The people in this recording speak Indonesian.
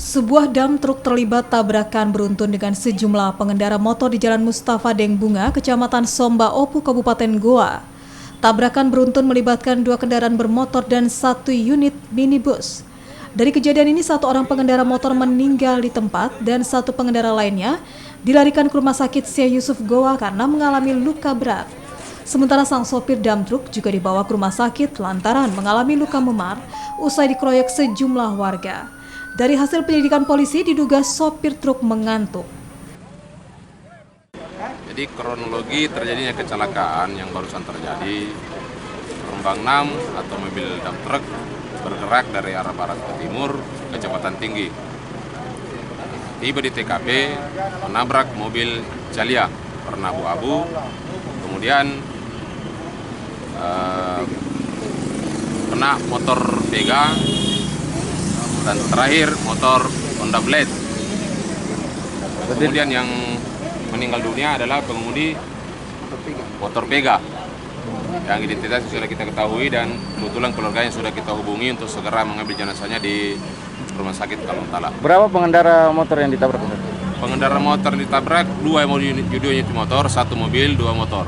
Sebuah dam truk terlibat tabrakan beruntun dengan sejumlah pengendara motor di Jalan Mustafa Dengbunga, Kecamatan Somba Opu, Kabupaten Goa. Tabrakan beruntun melibatkan 2 kendaraan bermotor dan 1 unit minibus. Dari kejadian ini, 1 orang pengendara motor meninggal di tempat dan 1 pengendara lainnya dilarikan ke Rumah Sakit Syekh Yusuf Goa karena mengalami luka berat. Sementara sang sopir dam truk juga dibawa ke rumah sakit lantaran mengalami luka memar usai dikeroyok sejumlah warga. Dari hasil penyelidikan polisi diduga sopir truk mengantuk. Jadi kronologi terjadinya kecelakaan yang barusan terjadi, gelombang 6 atau mobil dump truck bergerak dari arah barat ke timur kecepatan tinggi. Tiba di TKP menabrak mobil Calia warna abu-abu, kemudian kena motor Vega dan terakhir motor Honda Blade. Kemudian yang meninggal dunia adalah pengemudi motor Vega yang identitasnya sudah kita ketahui dan kebetulan keluarganya sudah kita hubungi untuk segera mengambil jenazahnya di Rumah Sakit Kalontala. Berapa pengendara motor yang ditabrak? Pengendara motor ditabrak 2 unit motor, 1 mobil, 2 motor.